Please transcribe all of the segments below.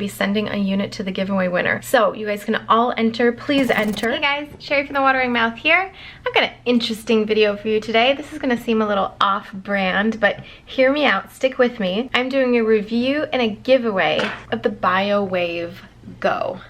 be sending a unit to the giveaway winner. So you guys can all enter. Please enter. Hey guys, Sherry from the Watering Mouth here. I've got an interesting video for you today. This is gonna seem a little off-brand, but hear me out, stick with me. I'm doing a review and a giveaway of the BIOWave Go.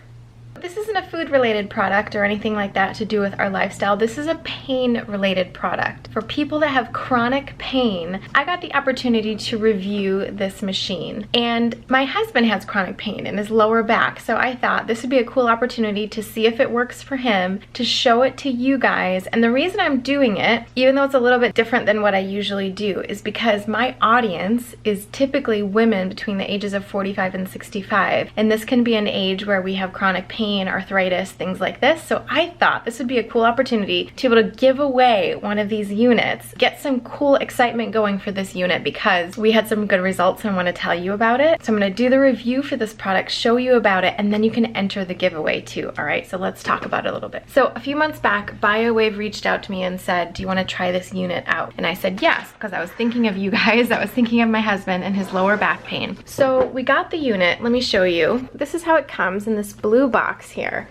This isn't a food-related product or anything like that to do with our lifestyle. This is a pain-related product. For people that have chronic pain, I got the opportunity to review this machine. And my husband has chronic pain in his lower back, so I thought this would be a cool opportunity to see if it works for him, to show it to you guys. And the reason I'm doing it, even though it's a little bit different than what I usually do, is because my audience is typically women between the ages of 45 and 65. And this can be an age where we have chronic pain, arthritis, things like this. So I thought this would be a cool opportunity to be able to give away one of these units, get some cool excitement going for this unit because we had some good results and I want to tell you about it. So I'm going to do the review for this product, show you about it, and then you can enter the giveaway too. All right, so let's talk about it a little bit. So a few months back, BIOWave reached out to me and said, do you want to try this unit out? And I said yes, because I was thinking of you guys. I was thinking of my husband and his lower back pain. So we got the unit. Let me show you. This is how it comes in this blue box here,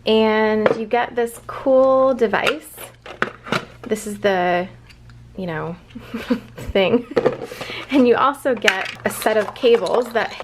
and you get this cool device. This is the, you know, thing, and you also get a set of cables that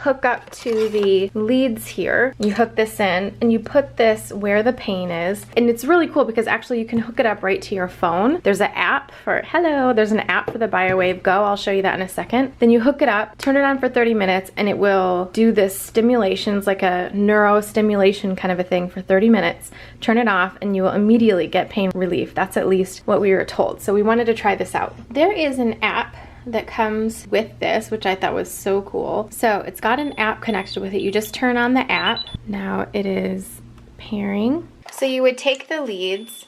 hook up to the leads here. You hook this in and you put this where the pain is, and it's really cool because actually you can hook it up right to your phone. There's an app for, there's an app for the BIOWave Go. I'll show you that in a second. Then you hook it up, turn it on for 30 minutes, and it will do this stimulations, like a neuro stimulation kind of a thing for 30 minutes. Turn it off and you will immediately get pain relief. That's at least what we were told. So we wanted to try this out. There is an app that comes with this, which I thought was so cool. So it's got an app connected with it. You just turn on the app. Now it is pairing. So you would take the leads,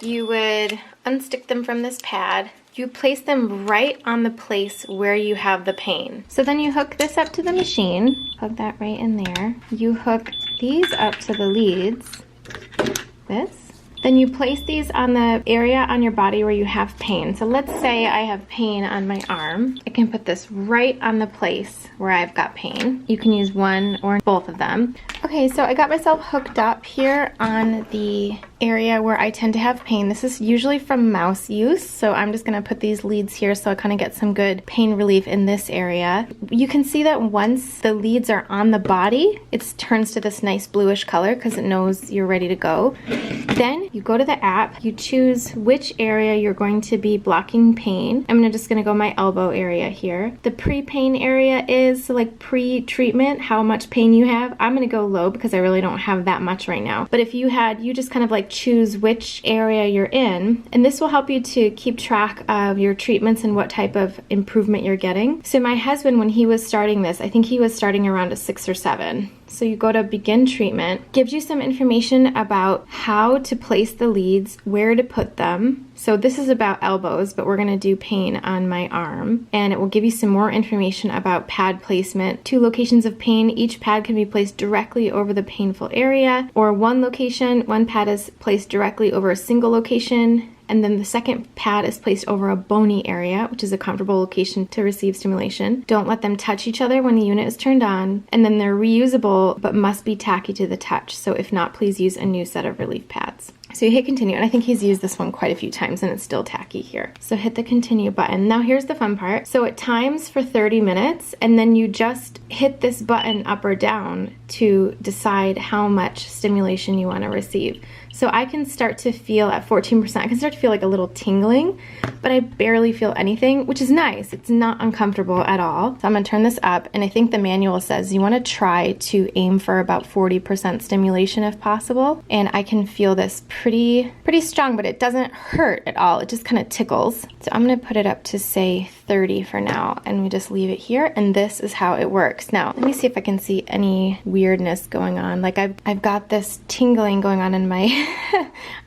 you would unstick them from this pad, you place them right on the place where you have the pain. So then you hook this up to the machine, plug that right in there. You hook these up to the leads, this. Then you place these on the area on your body where you have pain. So let's say I have pain on my arm. I can put this right on the place where I've got pain. You can use one or both of them. Okay, so I got myself hooked up here on the area where I tend to have pain. This is usually from mouse use, so I'm just gonna put these leads here so I kind of get some good pain relief in this area. You can see that once the leads are on the body, it turns to this nice bluish color because it knows you're ready to go. Then you go to the app, you choose which area you're going to be blocking pain. I'm just gonna go my elbow area here. The pre-pain area is like pre-treatment, how much pain you have. I'm gonna go low because I really don't have that much right now. But if you just kind of like choose which area you're in, and this will help you to keep track of your treatments and what type of improvement you're getting. So my husband, when he was starting this, I think he was starting around a 6 or 7. So you go to begin treatment, gives you some information about how to place the leads, where to put them. So this is about elbows, but we're gonna do pain on my arm. And it will give you some more information about pad placement. 2 locations of pain, each pad can be placed directly over the painful area, or one pad is placed directly over a single location, and then the second pad is placed over a bony area, which is a comfortable location to receive stimulation. Don't let them touch each other when the unit is turned on, and then they're reusable but must be tacky to the touch. So if not, please use a new set of relief pads. So you hit continue, and I think he's used this one quite a few times and it's still tacky here. So hit the continue button. Now here's the fun part. So it times for 30 minutes and then you just hit this button up or down to decide how much stimulation you want to receive. So I can start to feel at 14%, I can start to feel like a little tingling, but I barely feel anything, which is nice. It's not uncomfortable at all. So I'm gonna turn this up, and I think the manual says you wanna try to aim for about 40% stimulation if possible. And I can feel this pretty strong, but it doesn't hurt at all. It just kind of tickles. So I'm gonna put it up to say 30 for now, and we just leave it here, and this is how it works. Now, let me see if I can see any weirdness going on. Like I've got this tingling going on in my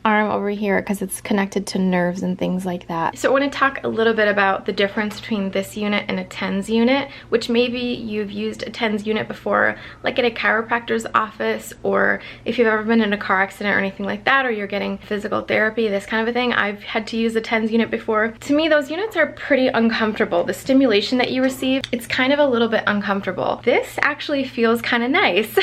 arm over here because it's connected to nerves and things like that. So I want to talk a little bit about the difference between this unit and a TENS unit, which maybe you've used a TENS unit before, like at a chiropractor's office, or if you've ever been in a car accident or anything like that, or you're getting physical therapy, this kind of a thing. I've had to use a TENS unit before. To me, those units are pretty uncomfortable. The stimulation that you receive, it's kind of a little bit uncomfortable. This actually feels kind of nice.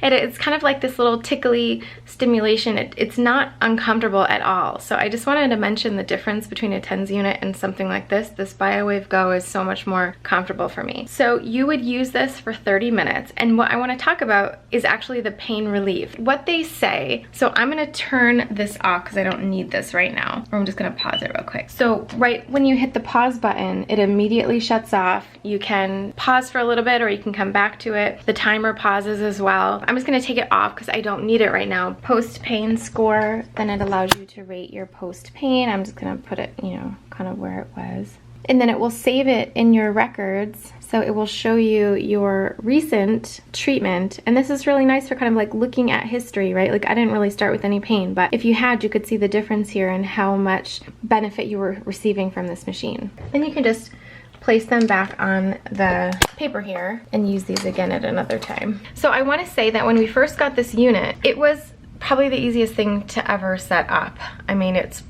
And it's kind of like this little tickly stimulation. It's not uncomfortable at all. So I just wanted to mention the difference between a TENS unit and something like this. This BIOWave Go is so much more comfortable for me. So you would use this for 30 minutes. And what I want to talk about is actually the pain relief. What they say, so I'm going to turn this off because I don't need this right now. Or I'm just going to pause it real quick. So right when you hit the pause button, it immediately shuts off. You can pause for a little bit or you can come back to it. The timer pauses as well. I'm just going to take it off because I don't need it right now. Post pain score, then it allows you to rate your post pain. I'm just going to put it, you know, kind of where it was. And then it will save it in your records. So it will show you your recent treatment. And this is really nice for kind of like looking at history, right? Like I didn't really start with any pain, but if you had, you could see the difference here and how much benefit you were receiving from this machine. Then you can just place them back on the paper here and use these again at another time. So I want to say that when we first got this unit, it was probably the easiest thing to ever set up. I mean, it's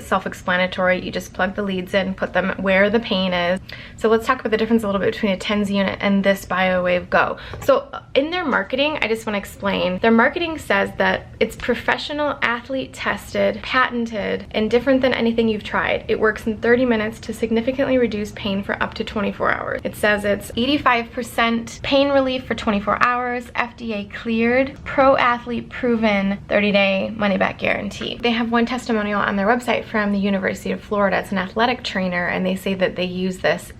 self-explanatory. You just plug the leads in, put them where the pain is. So let's talk about the difference a little bit between a TENS unit and this BIOWave Go. So in their marketing, I just want to explain, their marketing says that it's professional, athlete tested, patented, and different than anything you've tried. It works in 30 minutes to significantly reduce pain for up to 24 hours. It says it's 85% pain relief for 24 hours, FDA cleared, pro athlete proven, 30-day money-back guarantee. They have one testimonial on their website from the University of Florida. It's an athletic trainer, and they say that they use this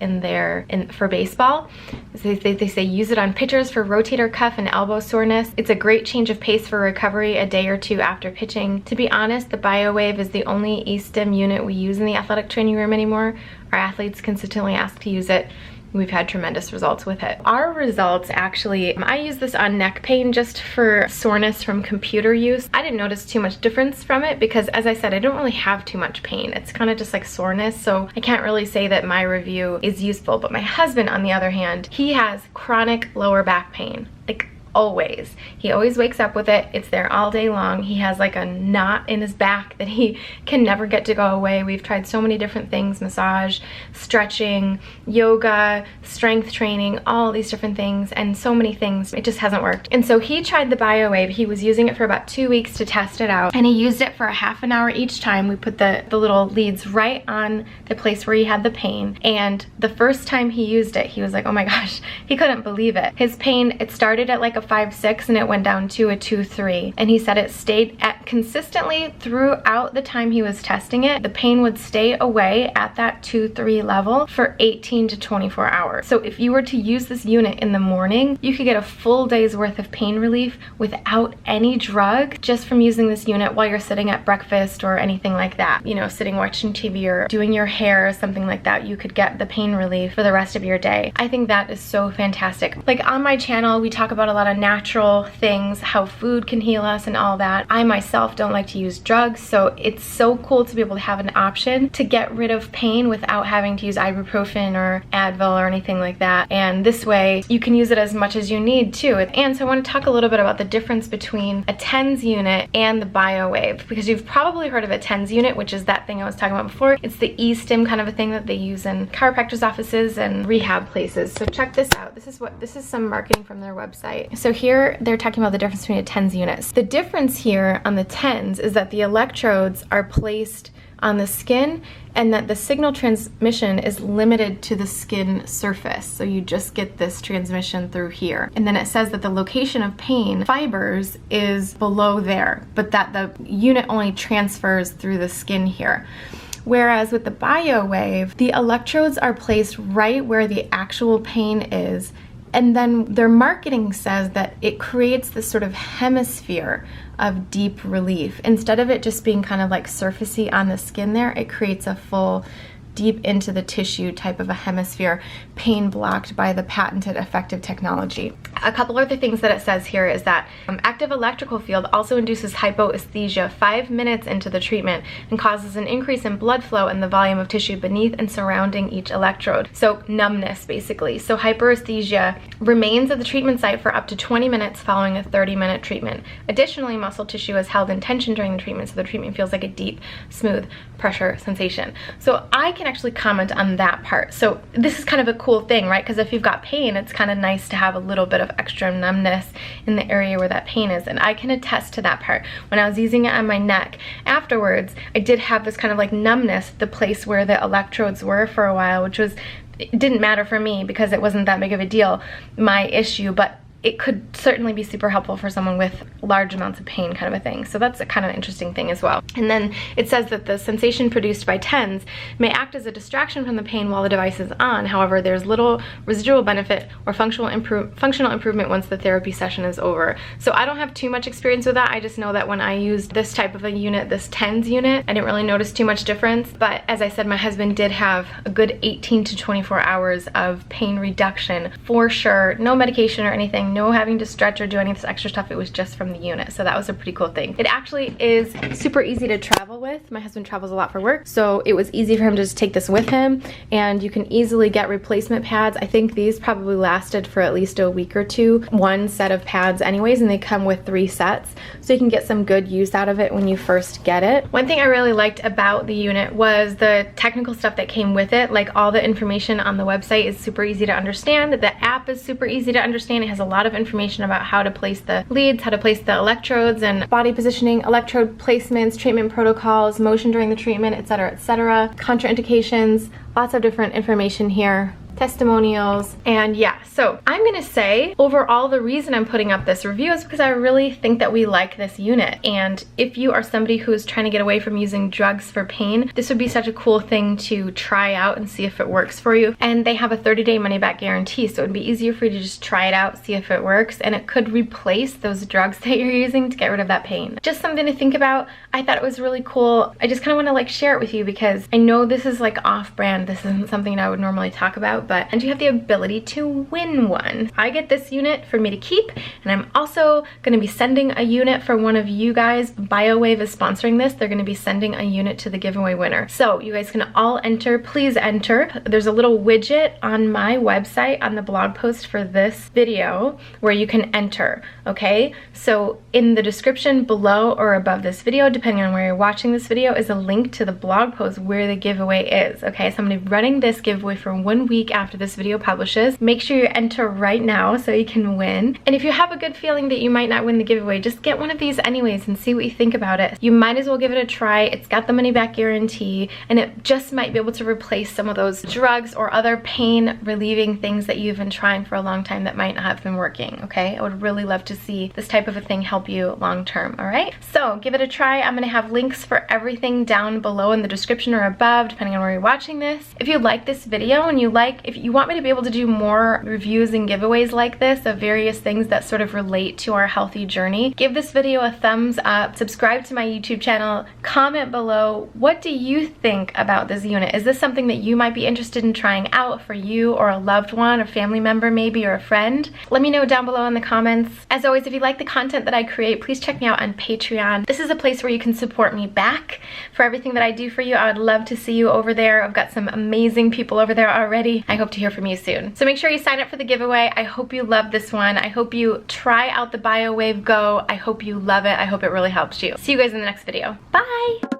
for baseball. They say use it on pitchers for rotator cuff and elbow soreness. It's a great change of pace for recovery a day or two after pitching. To be honest, the BIOWave is the only e-stim unit we use in the athletic training room anymore. Our athletes consistently ask to use it. We've had tremendous results with it. Our results actually, I use this on neck pain just for soreness from computer use. I didn't notice too much difference from it because, as I said, I don't really have too much pain. It's kind of just like soreness, so I can't really say that my review is useful. But my husband, on the other hand, he has chronic lower back pain. Like, always. He always wakes up with it. It's there all day long. He has like a knot in his back that he can never get to go away. We've tried so many different things, massage, stretching, yoga, strength training, all these different things, and so many things. It just hasn't worked. And so he tried the BIOWave. He was using it for about 2 weeks to test it out, and he used it for a half an hour each time. We put the little leads right on the place where he had the pain, and the first time he used it, he was like, oh my gosh, he couldn't believe it. His pain, it started at like a 5-6 and it went down to a 2-3, and he said it stayed at consistently throughout the time he was testing it. The pain would stay away at that 2-3 level for 18 to 24 hours. So if you were to use this unit in the morning, you could get a full day's worth of pain relief without any drug just from using this unit while you're sitting at breakfast or anything like that. You know, sitting watching TV or doing your hair or something like that, you could get the pain relief for the rest of your day. I think that is so fantastic. Like on my channel, we talk about a lot of natural things, how food can heal us and all that. I myself don't like to use drugs, so it's so cool to be able to have an option to get rid of pain without having to use ibuprofen or Advil or anything like that. And this way you can use it as much as you need too. And so I want to talk a little bit about the difference between a TENS unit and the BIOWave, because you've probably heard of a TENS unit, which is that thing I was talking about before. It's the e-stim kind of a thing that they use in chiropractors' offices and rehab places. So check this out. This is some marketing from their website. So here they're talking about the difference between a TENS unit. The difference here on the TENS is that the electrodes are placed on the skin and that the signal transmission is limited to the skin surface. So you just get this transmission through here. And then it says that the location of pain fibers is below there, but that the unit only transfers through the skin here. Whereas with the BIOWave, the electrodes are placed right where the actual pain is, and then their marketing says that it creates this sort of hemisphere of deep relief. Instead of it just being kind of like surfacey on the skin there, it creates a full deep into the tissue type of a hemisphere. pain blocked by the patented effective technology. A couple other things that it says here is that active electrical field also induces hypoesthesia 5 minutes into the treatment and causes an increase in blood flow and the volume of tissue beneath and surrounding each electrode. So numbness, basically. So hyperesthesia remains at the treatment site for up to 20 minutes following a 30-minute treatment. Additionally, muscle tissue is held in tension during the treatment, so the treatment feels like a deep, smooth pressure sensation. So I can actually comment on that part. So this is kind of a cool thing, right? Because if you've got pain, it's kind of nice to have a little bit of extra numbness in the area where that pain is, and I can attest to that part. When I was using it on my neck, afterwards I did have this kind of like numbness, the place where the electrodes were for a while, which was, it didn't matter for me because it wasn't that big of a deal, my issue, but it could certainly be super helpful for someone with large amounts of pain, kind of a thing. So that's a kind of interesting thing as well. And then it says that the sensation produced by TENS may act as a distraction from the pain while the device is on. However, there's little residual benefit or functional improvement once the therapy session is over. So I don't have too much experience with that. I just know that when I used this type of a unit, this TENS unit, I didn't really notice too much difference. But as I said, my husband did have a good 18 to 24 hours of pain reduction for sure. No medication or anything. No having to stretch or do any of this extra stuff. It was just from the unit. So that was a pretty cool thing. It actually is super easy to travel with. My husband travels a lot for work, so it was easy for him to just take this with him, and you can easily get replacement pads. I think these probably lasted for at least a week or two. One set of pads anyways, and they come with 3 sets, so you can get some good use out of it when you first get it. One thing I really liked about the unit was the technical stuff that came with it. Like, all the information on the website is super easy to understand. The app is super easy to understand. It has a lot of information about how to place the leads, how to place the electrodes, and body positioning, electrode placements, treatment protocols, motion during the treatment, etc., etc. Contraindications, lots of different information here. Testimonials, and yeah, so I'm gonna say overall the reason I'm putting up this review is because I really think that we like this unit, and if you are somebody who's trying to get away from using drugs for pain, this would be such a cool thing to try out and see if it works for you. And they have a 30-day money-back guarantee, so it would be easier for you to just try it out, see if it works, and it could replace those drugs that you're using to get rid of that pain. Just something to think about. I thought it was really cool. I just kind of want to like share it with you because I know this is like off-brand. This isn't something I would normally talk about, and you have the ability to win one. I get this unit for me to keep, and I'm also going to be sending a unit for one of you guys. BIOWave is sponsoring this. They're going to be sending a unit to the giveaway winner. So you guys can all enter. Please enter. There's a little widget on my website on the blog post for this video where you can enter, okay? So in the description below or above this video, depending on where you're watching this video, is a link to the blog post where the giveaway is, okay? So I'm going to be running this giveaway for 1 week after this video publishes. Make sure you enter right now so you can win. And if you have a good feeling that you might not win the giveaway, just get one of these anyways and see what you think about it. You might as well give it a try. It's got the money back guarantee, and it just might be able to replace some of those drugs or other pain relieving things that you've been trying for a long time that might not have been working, okay? I would really love to see this type of a thing help you long term, all right? So give it a try. I'm gonna have links for everything down below in the description or above, depending on where you're watching this. If you like this video and if you want me to be able to do more reviews and giveaways like this of various things that sort of relate to our healthy journey, give this video a thumbs up, subscribe to my YouTube channel, comment below, what do you think about this unit? Is this something that you might be interested in trying out for you or a loved one, a family member maybe, or a friend? Let me know down below in the comments. As always, if you like the content that I create, please check me out on Patreon. This is a place where you can support me back for everything that I do for you. I would love to see you over there. I've got some amazing people over there already. I hope to hear from you soon. So make sure you sign up for the giveaway. I hope you love this one. I hope you try out the BIOWave Go. I hope you love it. I hope it really helps you. See you guys in the next video. Bye!